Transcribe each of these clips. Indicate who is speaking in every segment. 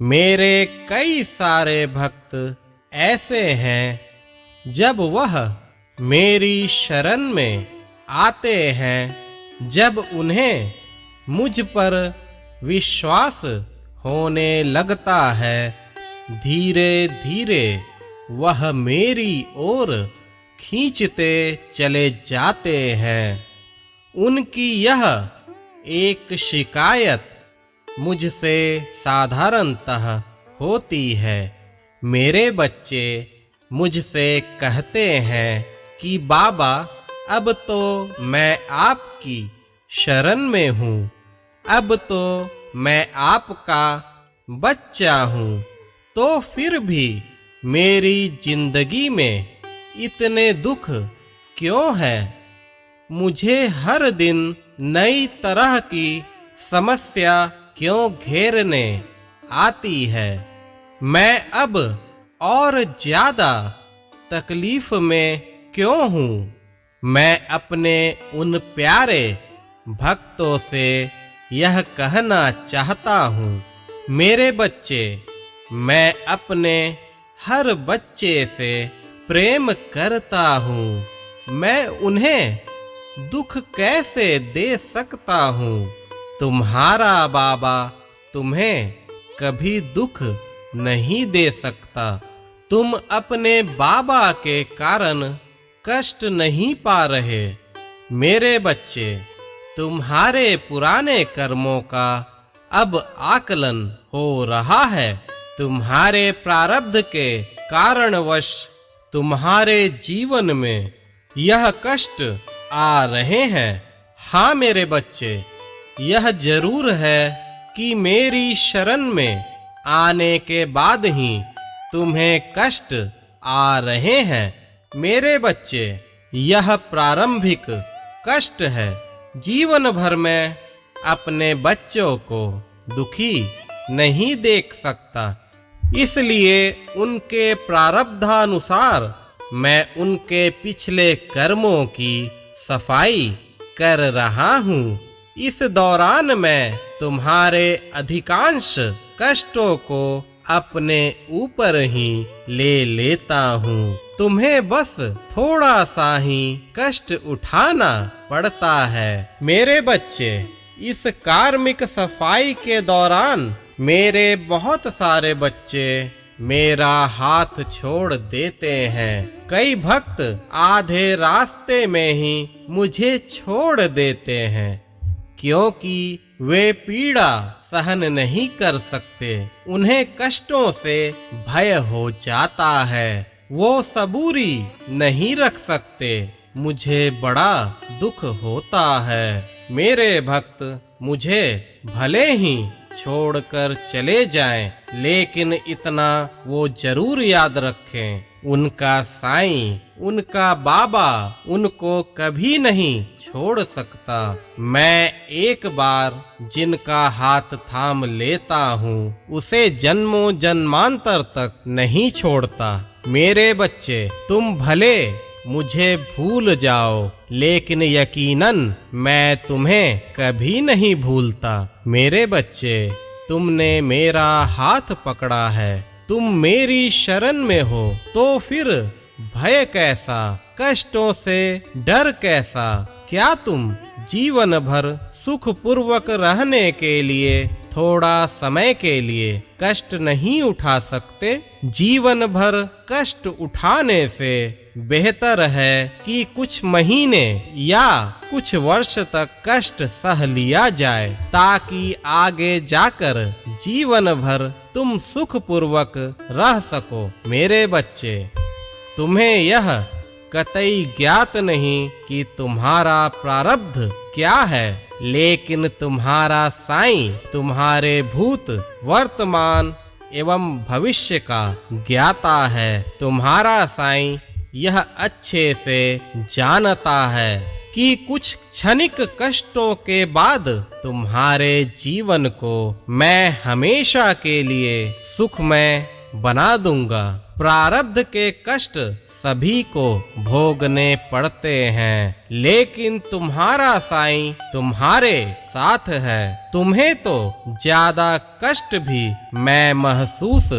Speaker 1: मेरे कई सारे भक्त ऐसे हैं, जब वह मेरी शरण में आते हैं, जब उन्हें मुझ पर विश्वास होने लगता है, धीरे धीरे वह मेरी ओर खींचते चले जाते हैं। उनकी यह एक शिकायत मुझसे साधारणतः होती है। मेरे बच्चे मुझसे कहते हैं कि बाबा, अब तो मैं आपकी शरण में हूँ, अब तो मैं आपका बच्चा हूँ, तो फिर भी मेरी जिंदगी में इतने दुख क्यों है? मुझे हर दिन नई तरह की समस्या क्यों घेरने आती है? मैं अब और ज्यादा तकलीफ में क्यों हूँ? मैं अपने उन प्यारे भक्तों से यह कहना चाहता हूँ, मेरे बच्चे, मैं अपने हर बच्चे से प्रेम करता हूँ। मैं उन्हें दुख कैसे दे सकता हूँ? तुम्हारा बाबा तुम्हें कभी दुख नहीं दे सकता। तुम अपने बाबा के कारण कष्ट नहीं पा रहे। मेरे बच्चे, तुम्हारे पुराने कर्मों का अब आकलन हो रहा है। तुम्हारे प्रारब्ध के कारणवश तुम्हारे जीवन में यह कष्ट आ रहे हैं। हाँ मेरे बच्चे, यह जरूर है कि मेरी शरण में आने के बाद ही तुम्हें कष्ट आ रहे हैं। मेरे बच्चे, यह प्रारंभिक कष्ट है। जीवन भर में अपने बच्चों को दुखी नहीं देख सकता, इसलिए उनके प्रारब्धानुसार मैं उनके पिछले कर्मों की सफाई कर रहा हूँ। इस दौरान मैं तुम्हारे अधिकांश कष्टों को अपने ऊपर ही ले लेता हूँ। तुम्हें बस थोड़ा सा ही कष्ट उठाना पड़ता है। मेरे बच्चे, इस कार्मिक सफाई के दौरान मेरे बहुत सारे बच्चे मेरा हाथ छोड़ देते हैं। कई भक्त आधे रास्ते में ही मुझे छोड़ देते हैं, क्योंकि वे पीड़ा सहन नहीं कर सकते। उन्हें कष्टों से भय हो जाता है, वो सबूरी नहीं रख सकते। मुझे बड़ा दुख होता है। मेरे भक्त मुझे भले ही छोड़कर चले जाएं, लेकिन इतना वो जरूर याद रखें, उनका साईं, उनका बाबा उनको कभी नहीं छोड़ सकता। मैं एक बार जिनका हाथ थाम लेता हूँ, उसे जन्मों जन्मांतर तक नहीं छोड़ता। मेरे बच्चे, तुम भले मुझे भूल जाओ, लेकिन यकीनन मैं तुम्हें कभी नहीं भूलता। मेरे बच्चे, तुमने मेरा हाथ पकड़ा है, तुम मेरी शरण में हो, तो फिर भय कैसा, कष्टों से डर कैसा? क्या तुम जीवन भर सुखपूर्वक रहने के लिए थोड़ा समय के लिए कष्ट नहीं उठा सकते? जीवन भर कष्ट उठाने से बेहतर है कि कुछ महीने या कुछ वर्ष तक कष्ट सह लिया जाए, ताकि आगे जाकर जीवन भर तुम सुखपूर्वक रह सको। मेरे बच्चे, तुम्हें यह कतई ज्ञात नहीं कि तुम्हारा प्रारब्ध क्या है, लेकिन तुम्हारा साईं तुम्हारे भूत, वर्तमान एवं भविष्य का ज्ञाता है। तुम्हारा साईं यह अच्छे से जानता है कि कुछ क्षणिक कष्टों के बाद तुम्हारे जीवन को मैं हमेशा के लिए सुखमय बना दूंगा। प्रारब्ध के कष्ट सभी को भोगने पड़ते हैं, लेकिन तुम्हारा साईं तुम्हारे साथ है। तुम्हें तो ज्यादा कष्ट भी मैं महसूस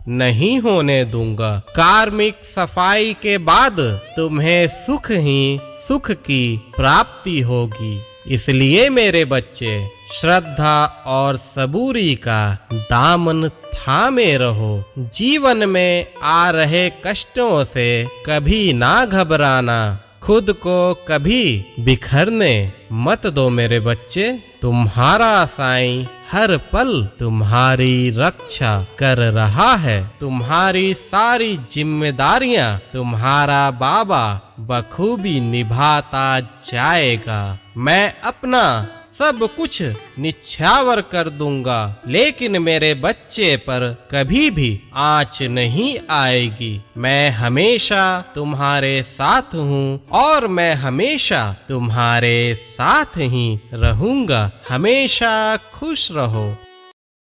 Speaker 1: नहीं होने दूंगा। कार्मिक सफाई के बाद तुम्हें सुख ही सुख की प्राप्ति होगी। इसलिए मेरे बच्चे श्रद्धा और सबूरी का दामन थामे रहो। जीवन में आ रहे कष्टों से कभी ना घबराना। खुद को कभी बिखरने मत दो मेरे बच्चे। तुम्हारा साईं हर पल तुम्हारी रक्षा कर रहा है। तुम्हारी सारी जिम्मेदारियां तुम्हारा बाबा बखूबी निभाता जाएगा। मैं अपना सब कुछ निछावर कर दूंगा, लेकिन मेरे बच्चे पर कभी भी आँच नहीं आएगी। मैं हमेशा तुम्हारे साथ हूँ और मैं हमेशा तुम्हारे साथ ही रहूंगा। हमेशा खुश रहो।